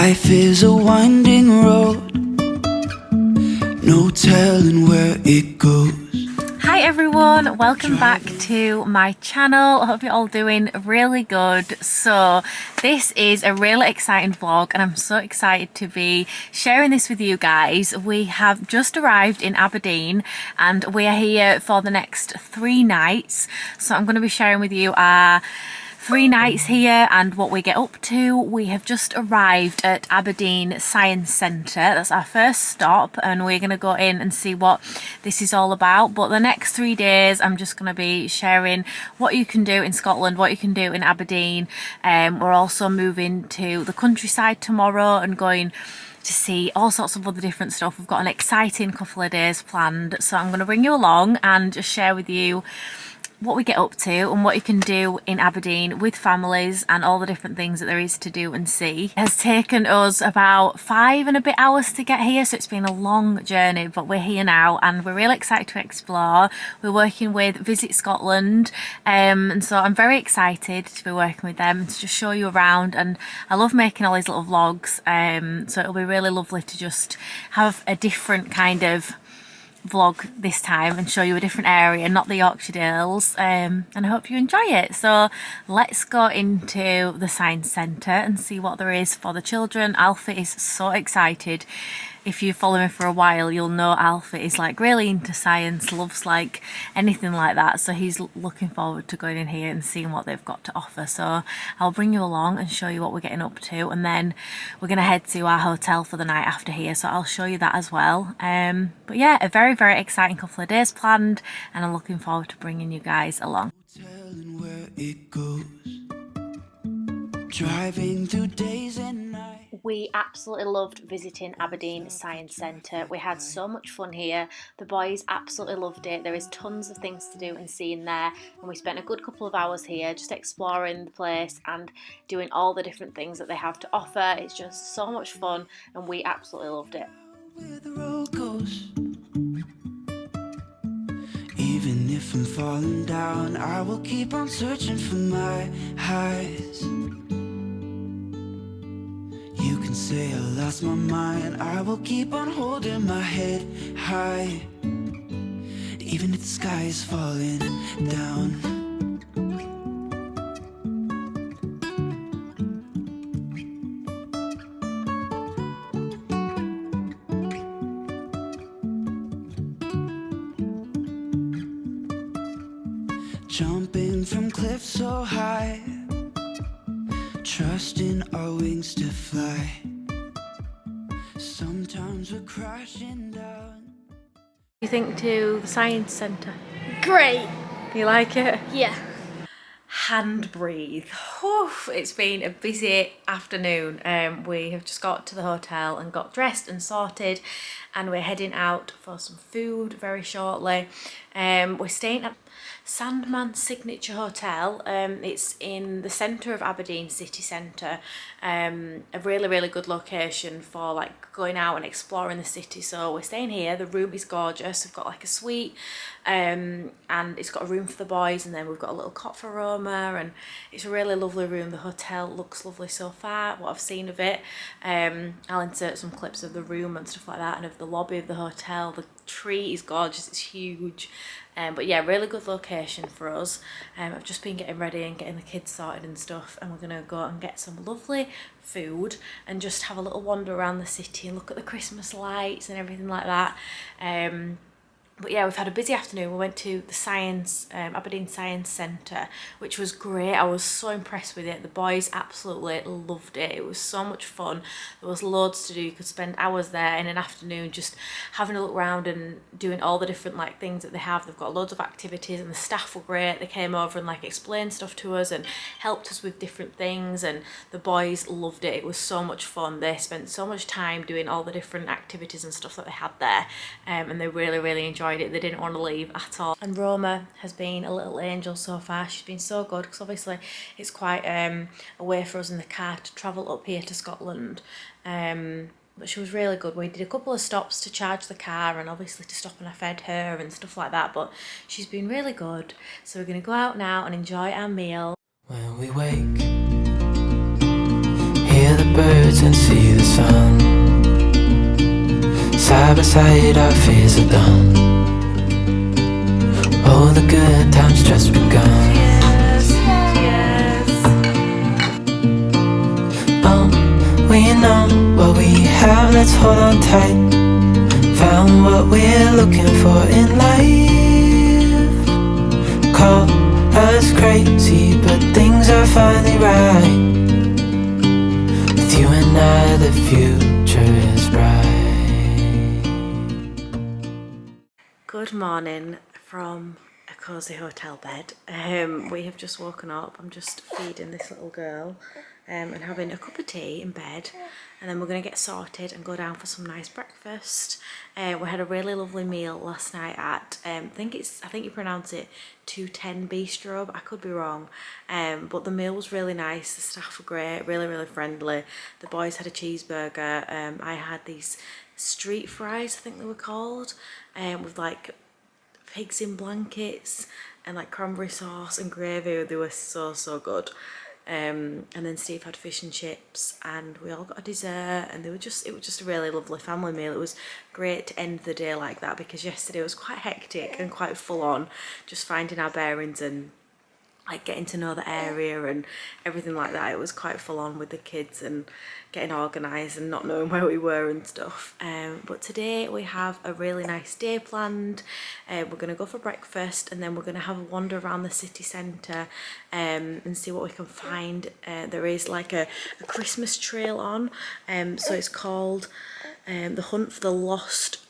Life is a winding road, no telling where it goes. Hi everyone, welcome back to my channel. I hope you're all doing really good. So this is a really exciting vlog and I'm so excited to be sharing this with you guys. We have just arrived in Aberdeen and we are here for the next 3 nights. So I'm going to be sharing with you our 3 nights here and what we get up to. We have just arrived at Aberdeen Science Centre. That's our first stop and we're going to go in and see what this is all about. But the next 3 days I'm just going to be sharing what you can do in Scotland, what you can do in Aberdeen. We're also moving to the countryside tomorrow and going to see all sorts of other different stuff. We've got an exciting couple of days planned, so I'm going to bring you along and just share with you what we get up to and what you can do in Aberdeen with families and all the different things that there is to do and see. It has taken us about 5 and a bit hours to get here, so it's been a long journey, but we're here now and we're really excited to explore. We're working with Visit Scotland, and so I'm very excited to be working with them to just show you around, and I love making all these little vlogs, so it'll be really lovely to just have a different kind of vlog this time and show you a different area, not the Yorkshire Dales, and I hope you enjoy it. So let's go into the Science Centre and see what there is for the children. Alfie is so excited. If you follow me for a while, you'll know Alfie is like really into science, loves like anything like that, so he's looking forward to going in here and seeing what they've got to offer. So I'll bring you along and show you what we're getting up to, and then we're going to head to our hotel for the night after here, so I'll show you that as well. But yeah, a very, very exciting couple of days planned and I'm looking forward to bringing you guys along. Telling where it goes. Driving through days and nights. We absolutely loved visiting Aberdeen Science Centre. We had so much fun here. The boys absolutely loved it. There is tons of things to do and see in there, and we spent a good couple of hours here just exploring the place and doing all the different things that they have to offer. It's just so much fun and we absolutely loved it. Where the road goes. Even if I'm falling down, I will keep on searching for my highs. You can say I lost my mind, I will keep on holding my head high. Even if the sky is falling down. Jumping from cliffs so high, trusting our wings to fly. Sometimes we're crashing down. You think to the Science Centre? Great. Do you like it? Yeah. Hand breathe. Whew, it's been a busy afternoon. We have just got to the hotel and got dressed and sorted, and we're heading out for some food very shortly. We're staying at Sandman Signature Hotel. It's in the centre of Aberdeen city centre, a really good location for like going out and exploring the city. So we're staying here. The room is gorgeous. We've got like a suite, and it's got a room for the boys, and then we've got a little cot for Roma, and it's a really lovely room. The hotel looks lovely so far, what I've seen of it. I'll insert some clips of the room and stuff like that, and of the lobby of the hotel. The tree is gorgeous, it's huge. But yeah, really good location for us. I've just been getting ready and getting the kids sorted and stuff, and we're gonna go and get some lovely food and just have a little wander around the city and look at the Christmas lights and everything like that. But yeah, we've had a busy afternoon. We went to the Aberdeen Science Centre, which was great. I was so impressed with it. The boys absolutely loved it. It was so much fun. There was loads to do. You could spend hours there in an afternoon just having a look around and doing all the different like things that they have. They've got loads of activities and the staff were great. They came over and like explained stuff to us and helped us with different things, and the boys loved it. It was so much fun. They spent so much time doing all the different activities and stuff that they had there, and they really enjoyed it. They didn't want to leave at all. And Roma has been a little angel so far. She's been so good, because obviously it's quite a way for us in the car to travel up here to Scotland. But she was really good. We did a couple of stops to charge the car and obviously to stop and I fed her and stuff like that, but she's been really good. So we're going to go out now and enjoy our meal. When we wake, hear the birds and see the sun. Side by side our fears are done. Oh, the good times just begun. Yes, yes. We know what we have, let's hold on tight. Found what we're looking for in life. Call us crazy, but things are finally right. With you and I, the future is bright. Good morning from a cosy hotel bed. We have just woken up. I'm just feeding this little girl and having a cup of tea in bed, and then we're going to get sorted and go down for some nice breakfast. We had a really lovely meal last night at I think you pronounce it 210 Bistro, but I could be wrong. But the meal was really nice. The staff were great, really friendly. The boys had a cheeseburger. I had these street fries, I think they were called, with like pigs in blankets and like cranberry sauce and gravy. They were so good. And then Steve had fish and chips, and we all got a dessert, and it was just a really lovely family meal. It was great to end the day like that, because yesterday was quite hectic and quite full on, just finding our bearings and like getting to know the area and everything like that. It was quite full on with the kids and getting organised and not knowing where we were and stuff. But today we have a really nice day planned. We're going to go for breakfast, and then we're going to have a wander around the city centre and see what we can find. There is like a Christmas trail on, so it's called the Hunt for the Lost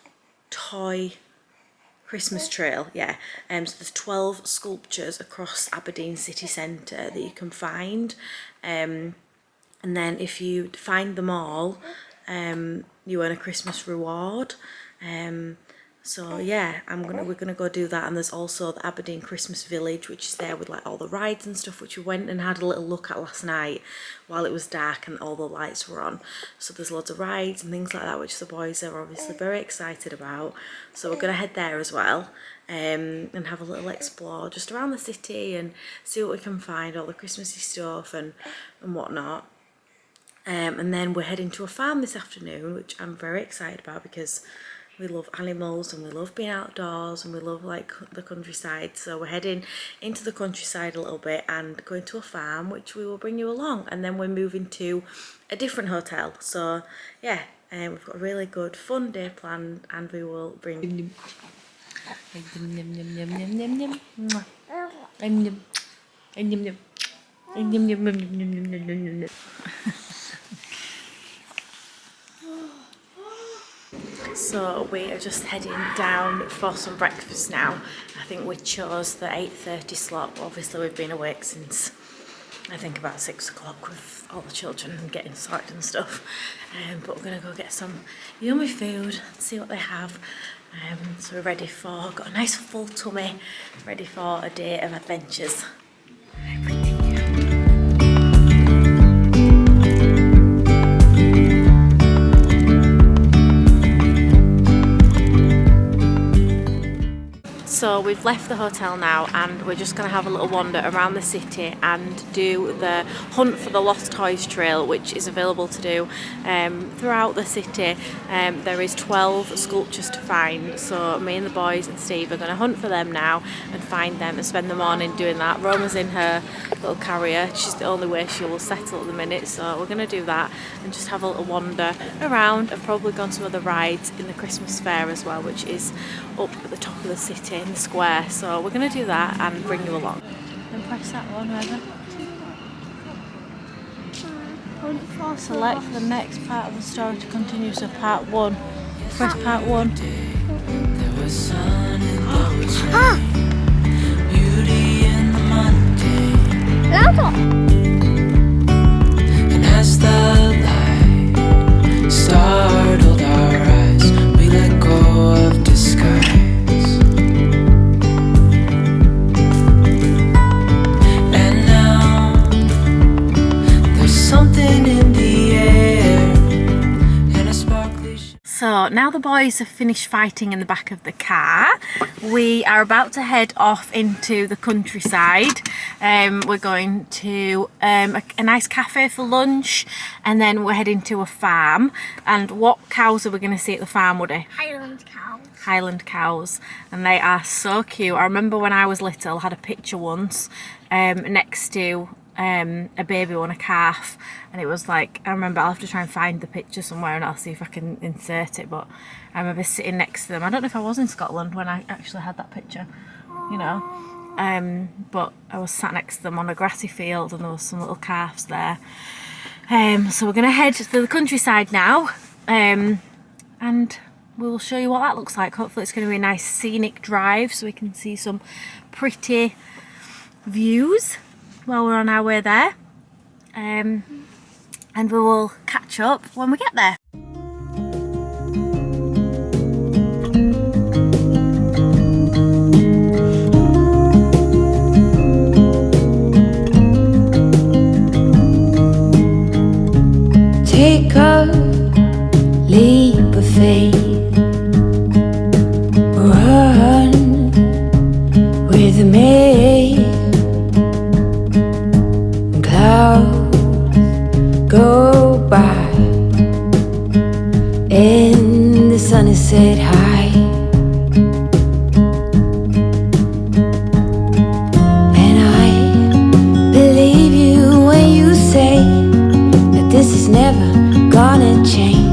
Toy Christmas trail, yeah. So there's 12 sculptures across Aberdeen city centre that you can find, and then if you find them all, you earn a Christmas reward. So yeah, we're gonna go do that. And there's also the Aberdeen Christmas Village, which is there with like all the rides and stuff, which we went and had a little look at last night while it was dark and all the lights were on. So there's loads of rides and things like that, which the boys are obviously very excited about. So we're gonna head there as well, and have a little explore just around the city and see what we can find, all the Christmassy stuff and whatnot. And then we're heading to a farm this afternoon, which I'm very excited about, because we love animals and we love being outdoors and we love like the countryside. So we're heading into the countryside a little bit and going to a farm, which we will bring you along. And then we're moving to a different hotel. So yeah, we've got a really good fun day planned, and we will bring So we are just heading down for some breakfast now. I think we chose the 8:30 slot. Obviously we've been awake since I think about 6 o'clock with all the children and getting sorted and stuff. But we're gonna go get some yummy food, see what they have. So we're got a nice full tummy, ready for a day of adventures. So we've left the hotel now, and we're just going to have a little wander around the city and do the Hunt for the Lost Toys trail, which is available to do throughout the city. There is 12 sculptures to find, so me and the boys and Steve are going to hunt for them now and find them and spend the morning doing that. Roma's in her little carrier. She's the only way she will settle at the minute, so we're going to do that and just have a little wander around, and probably go on some other rides in the Christmas fair as well, which is up at the top of the city in the square. So we're going to do that and bring you along. Then press that one over. Select the next part of the story to continue, so part 1. Press part 1. There was sun and there was rain. Beauty in the mundane. And as the light startled our eyes, we let go of disguise. And now there's something in the air and a sparkly So So now the boys have finished fighting in the back of the car, we are about to head off into the countryside. We're going to a nice cafe for lunch, and then we're heading to a farm. And what cows are we going to see at the farm, Woody? Highland cows. Highland cows, and they are so cute. I remember when I was little, I had a picture once next to a baby on a calf, and it was like, I remember, I'll have to try and find the picture somewhere and I'll see if I can insert it, but I remember sitting next to them. I don't know if I was in Scotland when I actually had that picture, you know, but I was sat next to them on a grassy field and there was some little calves there. So we're gonna head to the countryside now, and we'll show you what that looks like. Hopefully it's going to be a nice scenic drive so we can see some pretty views while we're on our way there, and we will catch up when we get there. Take a leap of faith, run with me. Clouds go by and the sun is set high, and I believe you when you say that this is never gonna change.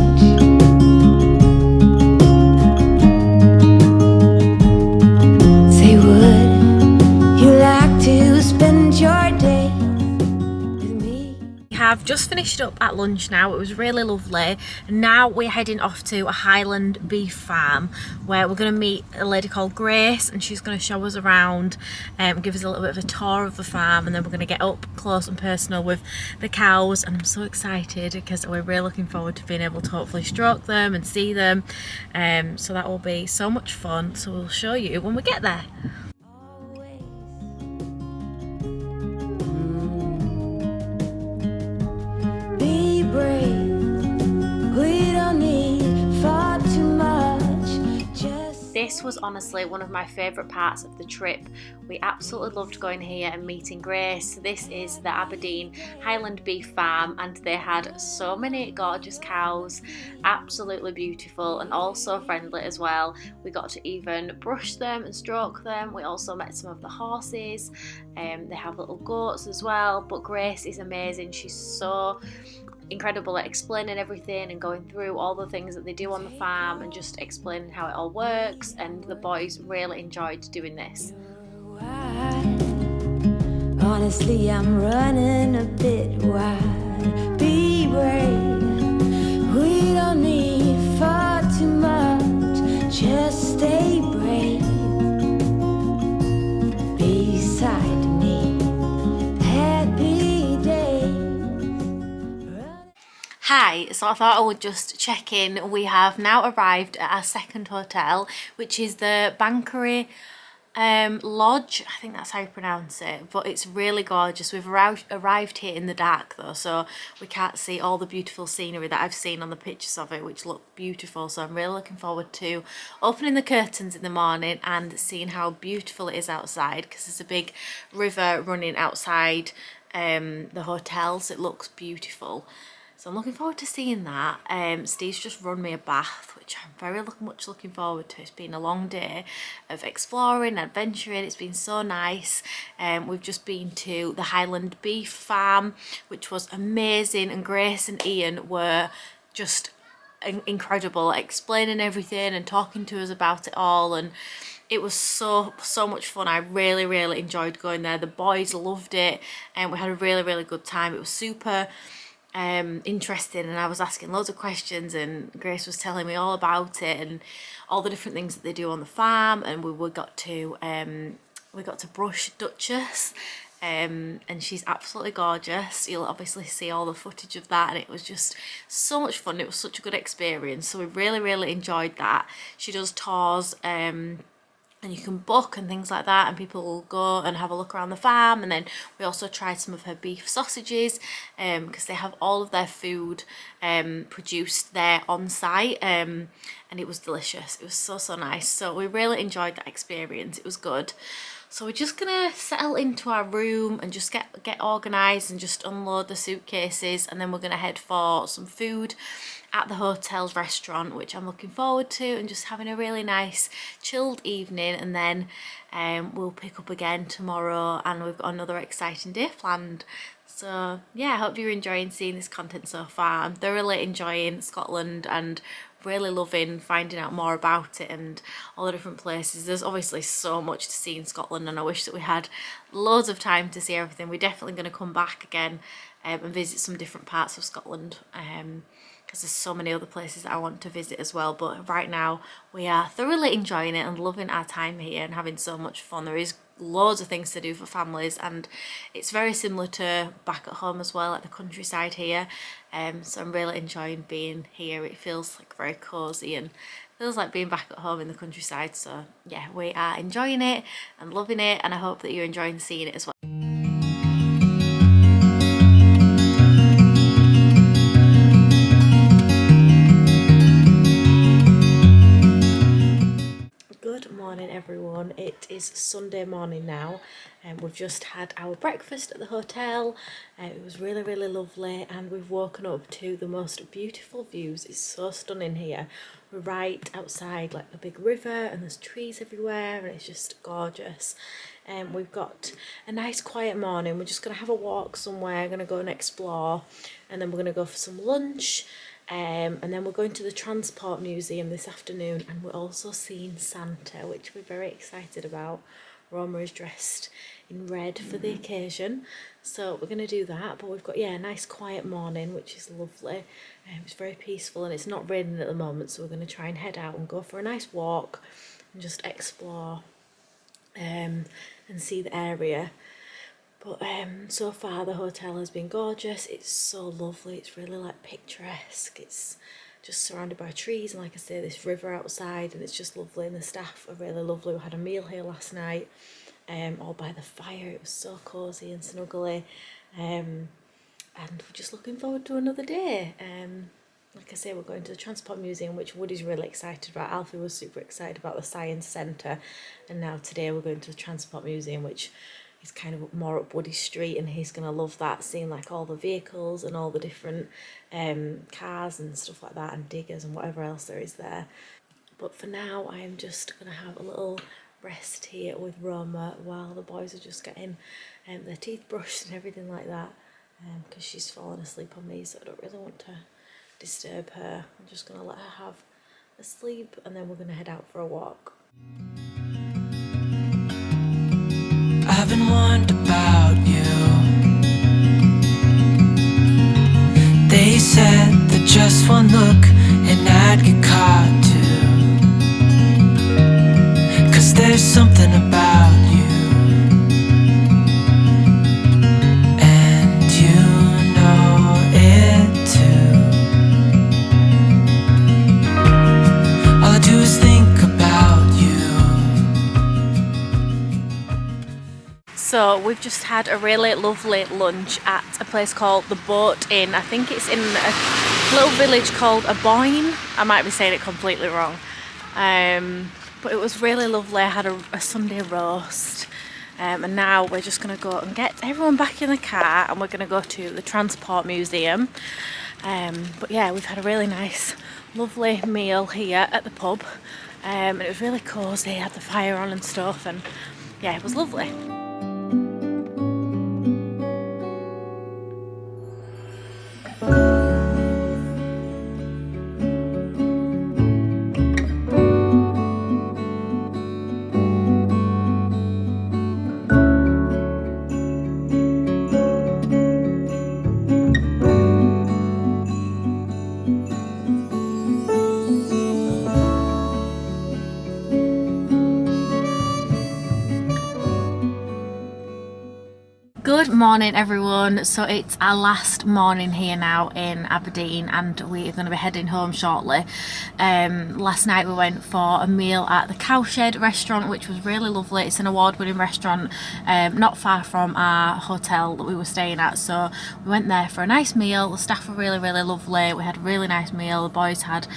Say, would you like to spend your day with me? We have just finished up at lunch now. It was really lovely. And now we're heading off to a Highland beef farm where we're going to meet a lady called Grace, and she's going to show us around, give us a little bit of a tour of the farm, and then we're going to get up close and personal with the cows. And I'm so excited because we're really looking forward to being able to hopefully stroke them and see them. So that will be so much fun. So we'll show you when we get there. Be brave, we don't need far too much. Just This was honestly one of my favourite parts of the trip. We absolutely loved going here and meeting Grace. This is the Aberdeen Highland Beef Farm, and they had so many gorgeous cows, absolutely beautiful and also friendly as well. We got to even brush them and stroke them. We also met some of the horses. They have little goats as well, but Grace is amazing. She's so incredible at explaining everything and going through all the things that they do on the farm and just explaining how it all works, and the boys really enjoyed doing this. honestly, I'm running a bit wild. Be brave, we don't need far too much. Just stay brave beside me. Happy days. Hi, so I thought I would just check in. We have now arrived at our second hotel, which is the Bankery Lodge. I think that's how you pronounce it, but it's really gorgeous. We've arrived here in the dark though, so we can't see all the beautiful scenery that I've seen on the pictures of it, which look beautiful. So I'm really looking forward to opening the curtains in the morning and seeing how beautiful it is outside, because there's a big river running outside the hotel, so it looks beautiful. So I'm looking forward to seeing that. Steve's just run me a bath, which I'm very much looking forward to. It's been a long day of exploring, adventuring. It's been so nice. We've just been to the Highland Beef Farm, which was amazing, and Grace and Ian were just incredible at explaining everything and talking to us about it all, and it was so much fun. I really enjoyed going there. The boys loved it, and we had a really good time. It was super interesting, and I was asking loads of questions, and Grace was telling me all about it and all the different things that they do on the farm. And we got to brush Duchess, and she's absolutely gorgeous. You'll obviously see all the footage of that, and it was just so much fun. It was such a good experience, so we really enjoyed that. She does tours and you can book and things like that, and people will go and have a look around the farm. And then we also tried some of her beef sausages, because they have all of their food produced there on site, and it was delicious. It was so nice. So we really enjoyed that experience. It was good. So we're just gonna settle into our room and just get organised and just unload the suitcases, and then we're gonna head for some food at the hotel's restaurant, which I'm looking forward to, and just having a really nice chilled evening. And then we'll pick up again tomorrow, and we've got another exciting day planned. So yeah, I hope you're enjoying seeing this content so far. I'm thoroughly enjoying Scotland and really loving finding out more about it and all the different places. There's obviously so much to see in Scotland, and I wish that we had loads of time to see everything. We're definitely going to come back again and visit some different parts of Scotland, because there's so many other places that I want to visit as well. But right now we are thoroughly enjoying it and loving our time here and having so much fun. There is loads of things to do for families, and it's very similar to back at home as well, at the countryside here. So I'm really enjoying being here. It feels like very cozy and feels like being back at home in the countryside. So yeah, we are enjoying it and loving it, and I hope that you're enjoying seeing it as well. Good morning everyone. It is Sunday morning now, and we've just had our breakfast at the hotel. It was really lovely, and we've woken up to the most beautiful views. It's so stunning here. We're right outside like a big river, and there's trees everywhere, and it's just gorgeous. We've got a nice quiet morning. We're just going to have a walk somewhere, going to go and explore, and then we're going to go for some lunch. And then we're going to the Transport Museum this afternoon, and we're also seeing Santa, which we're very excited about. Roma is dressed in red for the occasion, so we're going to do that. But we've got, yeah, a nice quiet morning, which is lovely. It's very peaceful, and it's not raining at the moment, so we're going to try and head out and go for a nice walk and just explore and see the area. But so far the hotel has been gorgeous. It's so lovely. It's really like picturesque. It's just surrounded by trees, and like I say, this river outside, and it's just lovely, and the staff are really lovely. We had a meal here last night, all by the fire. It was so cosy and snuggly, and we're just looking forward to another day. Like I say, we're going to the Transport Museum, which Woody's really excited about. Alfie was super excited about the Science Centre, and now today we're going to the Transport Museum, which is kind of more up Woody Street, and he's going to love that, seeing like all the vehicles and all the different cars and stuff like that, and diggers and whatever else there is there. But for now, I am just going to have a little rest here with Roma while the boys are just getting their teeth brushed and everything like that, because she's fallen asleep on me, so I don't really want to disturb her. I'm just going to let her have a sleep, and then we're going to head out for a walk. I've been wondering about you. They said that just one look and I'd get caught too. 'Cause there's something about you, and you know it too. All I do is think about you. So we've just had a really lovely lunch at a place called the Boat Inn. I think it's in a little village called Aberdeen. I might be saying it completely wrong. But it was really lovely. I had a Sunday roast. And now we're just going to go and get everyone back in the car, and we're going to go to the Transport Museum. But yeah, we've had a really nice, lovely meal here at the pub. And it was really cosy, had the fire on and stuff, and yeah, it was lovely. Good morning everyone. So it's our last morning here now in Aberdeen and we are going to be heading home shortly. Last night we went for a meal at the Cowshed restaurant, which was really lovely. It's an award-winning restaurant not far from our hotel that we were staying at, so we went there for a nice meal. The staff were really lovely. We had a really nice meal. The boys had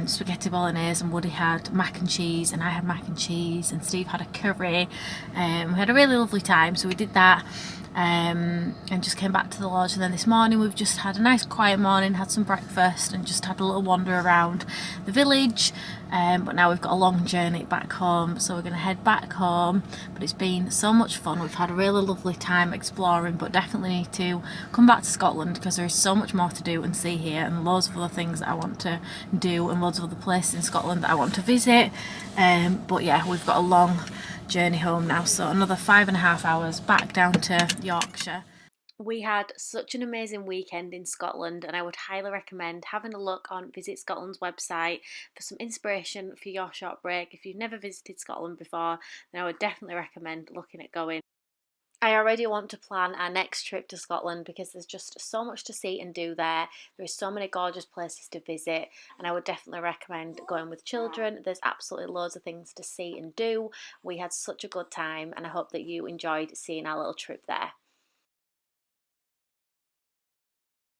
spaghetti bolognese and Woody had mac and cheese and I had mac and cheese and Steve had a curry. We had a really lovely time, so we did that and just came back to the lodge. And then this morning we've just had a nice quiet morning, had some breakfast and just had a little wander around the village, but now we've got a long journey back home, so we're going to head back home. But it's been so much fun. We've had a really lovely time exploring, but definitely need to come back to Scotland because there is so much more to do and see here, and loads of other things that I want to do and loads of other places in Scotland that I want to visit. But yeah, we've got a long journey home now, so another 5.5 hours back down to Yorkshire. We had such an amazing weekend in Scotland, and I would highly recommend having a look on Visit Scotland's website for some inspiration for your short break. If you've never visited Scotland before, then I would definitely recommend looking at going. I already want to plan our next trip to Scotland because there's just so much to see and do there. There are so many gorgeous places to visit, and I would definitely recommend going with children. There's absolutely loads of things to see and do. We had such a good time, and I hope that you enjoyed seeing our little trip there.